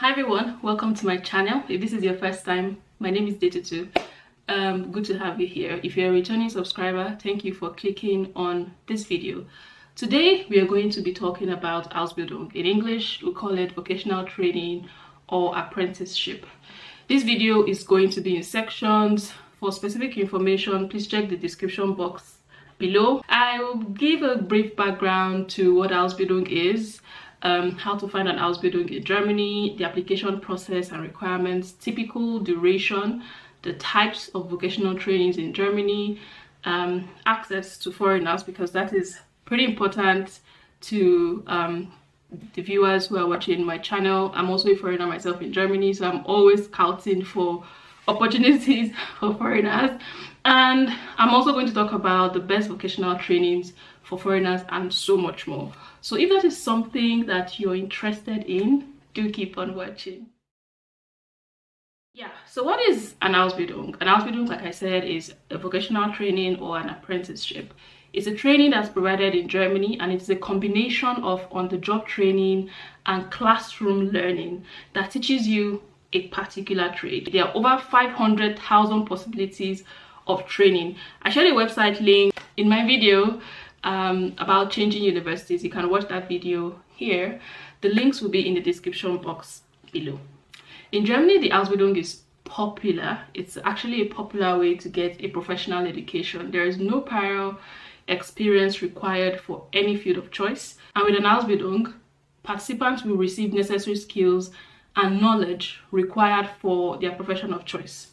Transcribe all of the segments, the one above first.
Hi everyone, welcome to my channel. If this is your first time, my name is Detutu. Good to have you here. If you're a returning subscriber, thank you for clicking on this video. Today we are going to be talking about Ausbildung. In English we call it vocational training or apprenticeship. This video is going to be in sections. For specific information, please check the description box below. I will give a brief background to what Ausbildung is, how to find an Ausbildung in Germany, the application process and requirements, typical duration, the types of vocational trainings in Germany, access to foreigners, because that is pretty important to the viewers who are watching my channel. I'm also a foreigner myself in Germany, so I'm always scouting for opportunities for foreigners. And I'm also going to talk about the best vocational trainings for foreigners and so much more. So if that is something that you're interested in, do keep on watching. Yeah, so what is an Ausbildung? An Ausbildung, like I said, is a vocational training or an apprenticeship. It's a training that's provided in Germany, and it's a combination of on-the-job training and classroom learning that teaches you a particular trade. There are over 500,000 possibilities of training. I shared a website link in my video about changing universities. You can watch that video here. The links will be in the description box below. In Germany, the Ausbildung is popular. It's actually a popular way to get a professional education. There is no prior experience required for any field of choice. And with an Ausbildung, participants will receive necessary skills and knowledge required for their profession of choice.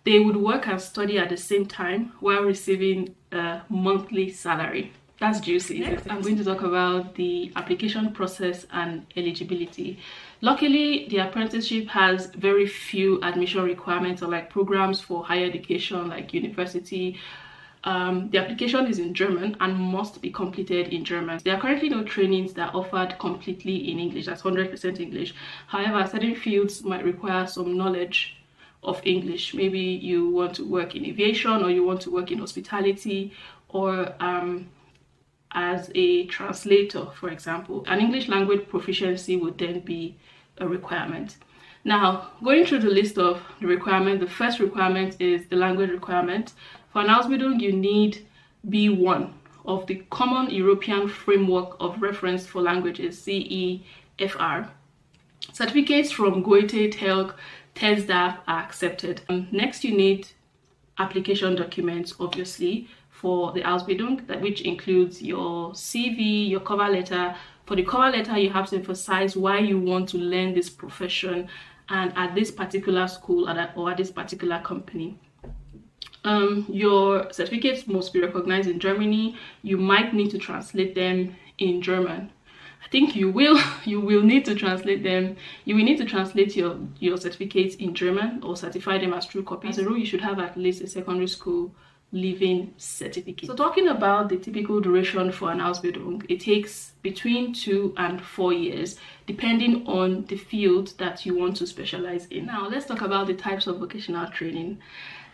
They would work and study at the same time while receiving a monthly salary. That's juicy. Next, I'm going to talk about the application process and eligibility. Luckily, the apprenticeship has very few admission requirements, unlike programs for higher education like university. The application is in German and must be completed in German. There are currently no trainings that are offered completely in English. That's 100% English. However, certain fields might require some knowledge of English. Maybe you want to work in aviation, or you want to work in hospitality, or as a translator, for example. An English language proficiency would then be a requirement. Now, going through the list of the requirements, the first requirement is the language requirement. For an Ausbildung, you need B1 of the Common European Framework of Reference for Languages, CEFR. Certificates from Goethe, TELC, TESDAF are accepted. Next, you need application documents, obviously, for the Ausbildung, which includes your CV, your cover letter. For the cover letter, you have to emphasize why you want to learn this profession and at this particular school or at this particular company. Your certificates must be recognized in Germany. You might need to translate them in German. I think you will need to translate them. You will need to translate your certificates in German or certify them as true copies. As a rule, you should have at least a secondary school leaving certificate. So talking about the typical duration for an Ausbildung, it takes between 2 and 4 years, depending on the field that you want to specialize in. Now let's talk about the types of vocational training.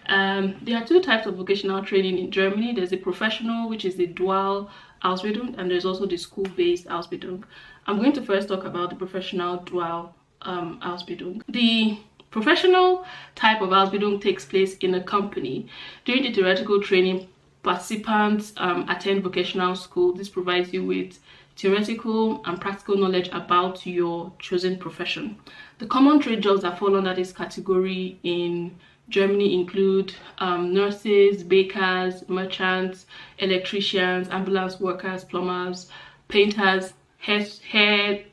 There are 2 types of vocational training in Germany. There's the professional, which is the dual Ausbildung, and there's also the school-based Ausbildung. I'm going to first talk about the professional dual Ausbildung. The professional type of Ausbildung takes place in a company. During the theoretical training, participants attend vocational school. This provides you with theoretical and practical knowledge about your chosen profession. The common trade jobs that fall under this category in Germany include nurses, bakers, merchants, electricians, ambulance workers, plumbers, painters, hairdressers,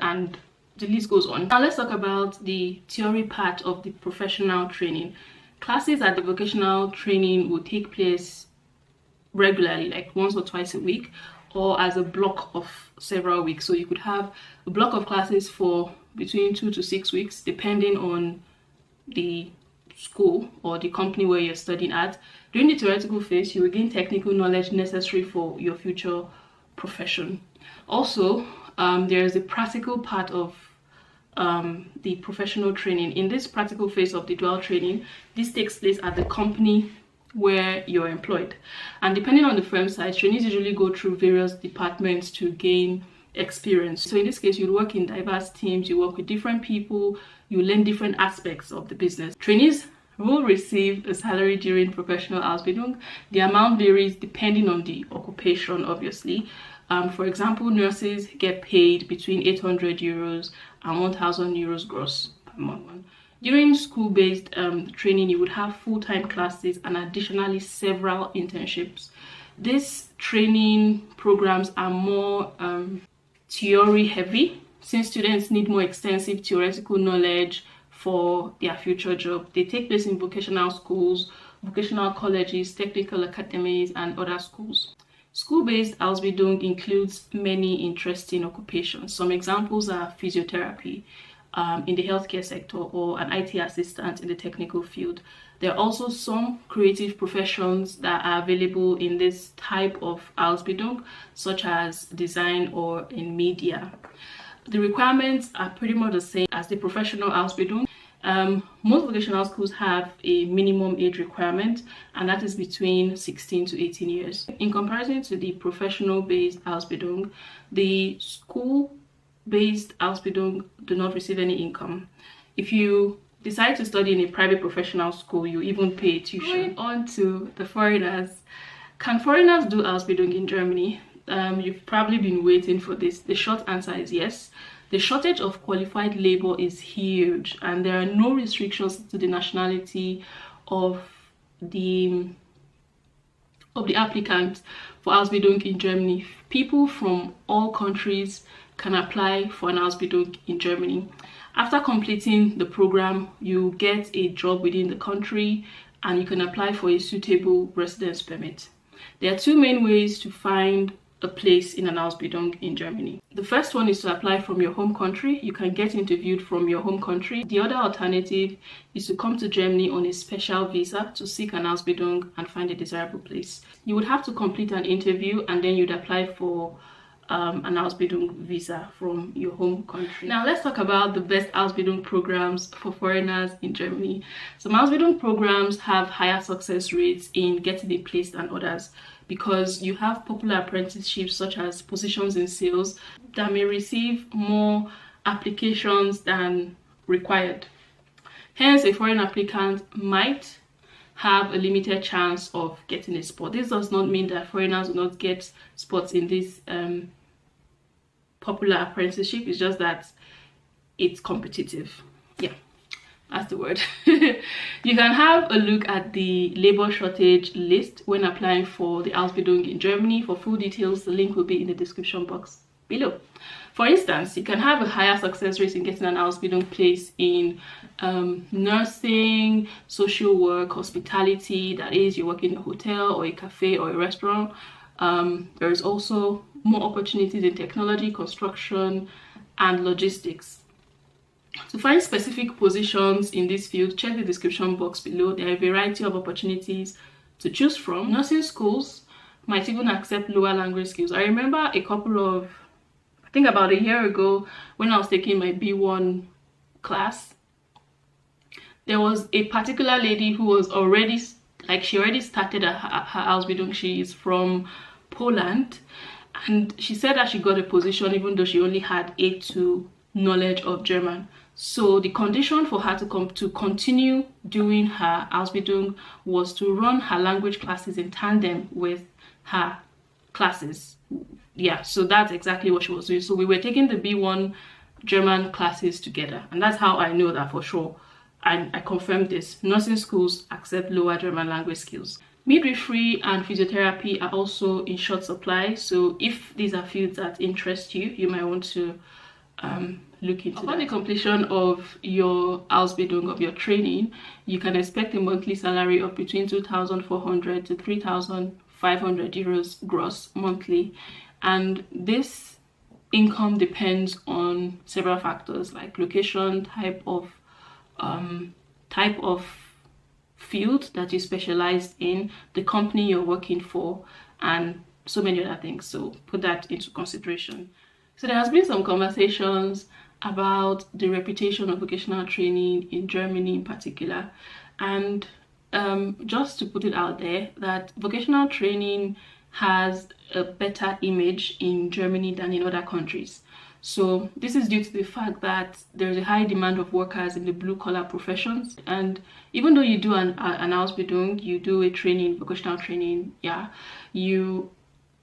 and the list goes on. Now let's talk about the theory part of the professional training. Classes at the vocational training will take place regularly, like once or twice a week, or as a block of several weeks. So you could have a block of classes for between 2 to 6 weeks, depending on the school or the company where you're studying at. During the theoretical phase, you will gain technical knowledge necessary for your future profession. Also, there is a practical part of the professional training. In this practical phase of the dual training, this takes place at the company where you're employed, and depending on the firm size, trainees usually go through various departments to gain experience. So in this case, you work in diverse teams, you work with different people, you learn different aspects of the business. Trainees will receive a salary during professional Ausbildung. The amount varies depending on the occupation, obviously. For example, nurses get paid between 800 euros and 1000 euros gross per month. During school-based training, you would have full-time classes and additionally several internships. These training programs are more theory heavy, since students need more extensive theoretical knowledge for their future job. They take place in vocational schools, vocational colleges, technical academies, and other schools. School-based Ausbildung includes many interesting occupations. Some examples are physiotherapy in the healthcare sector, or an IT assistant in the technical field. There are also some creative professions that are available in this type of Ausbildung, such as design or in media. The requirements are pretty much the same as the professional Ausbildung. Most vocational schools have a minimum age requirement, and that is between 16 to 18 years. In comparison to the professional-based Ausbildung, the school-based Ausbildung do not receive any income. If you decide to study in a private professional school, you even pay tuition. Going on to the foreigners. Can foreigners do Ausbildung in Germany? You've probably been waiting for this. The short answer is yes. The shortage of qualified labor is huge, and there are no restrictions to the nationality of the applicant for Ausbildung in Germany. People from all countries can apply for an Ausbildung in Germany. After completing the program, you get a job within the country and you can apply for a suitable residence permit. There are two main ways to find a place in an Ausbildung in Germany. The first one is to apply from your home country. You can get interviewed from your home country. The other alternative is to come to Germany on a special visa to seek an Ausbildung and find a desirable place. You would have to complete an interview and then you'd apply for an Ausbildung visa from your home country. Now let's talk about the best Ausbildung programs for foreigners in Germany. Some Ausbildung programs have higher success rates in getting a place than others, because you have popular apprenticeships such as positions in sales that may receive more applications than required. Hence, a foreign applicant might have a limited chance of getting a spot. This does not mean that foreigners will not get spots in this popular apprenticeship. It's just that it's competitive. Yeah, that's the word. You can have a look at the labor shortage list when applying for the Ausbildung in Germany. For full details, the link will be in the description box below. For instance, you can have a higher success rate in getting an Ausbildung place in nursing, social work, hospitality, that is, you work in a hotel or a cafe or a restaurant. There is also more opportunities in technology, construction, and logistics. To find specific positions in this field, check the description box below. There are a variety of opportunities to choose from. Nursing schools might even accept lower language skills. I remember I think about a year ago, when I was taking my B1 class, there was a particular lady who was already, she already started her Ausbildung. She is from Poland, and she said that she got a position even though she only had A2 knowledge of German. So the condition for her to continue doing her Ausbildung was to run her language classes in tandem with her classes. Yeah, so that's exactly what she was doing. So we were taking the B1 German classes together, and that's how I know that for sure. And I confirmed this. Nursing schools accept lower German language skills. Midwifery and physiotherapy are also in short supply, so if these are fields that interest you, you might want to look into that. Upon the completion of your Ausbildung, of your training, you can expect a monthly salary of between 2,400 to 3,500 euros gross monthly, and this income depends on several factors like location, type of field that you specialize in, the company you're working for, and so many other things. So put that into consideration. So there has been some conversations about the reputation of vocational training in Germany in particular, and just to put it out there that vocational training has a better image in Germany than in other countries. So this is due to the fact that there's a high demand of workers in the blue-collar professions, and even though you do an Ausbildung, you do a training, vocational training, yeah, you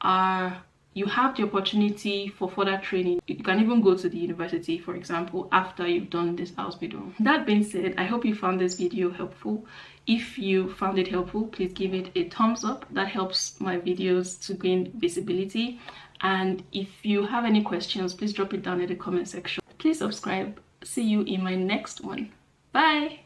have the opportunity for further training. You can even go to the university, for example, after you've done this Ausbildung. That being said, I hope you found this video helpful. If you found it helpful, please give it a thumbs up. That helps my videos to gain visibility. And if you have any questions, please drop it down in the comment section. Please subscribe. See you in my next one. Bye!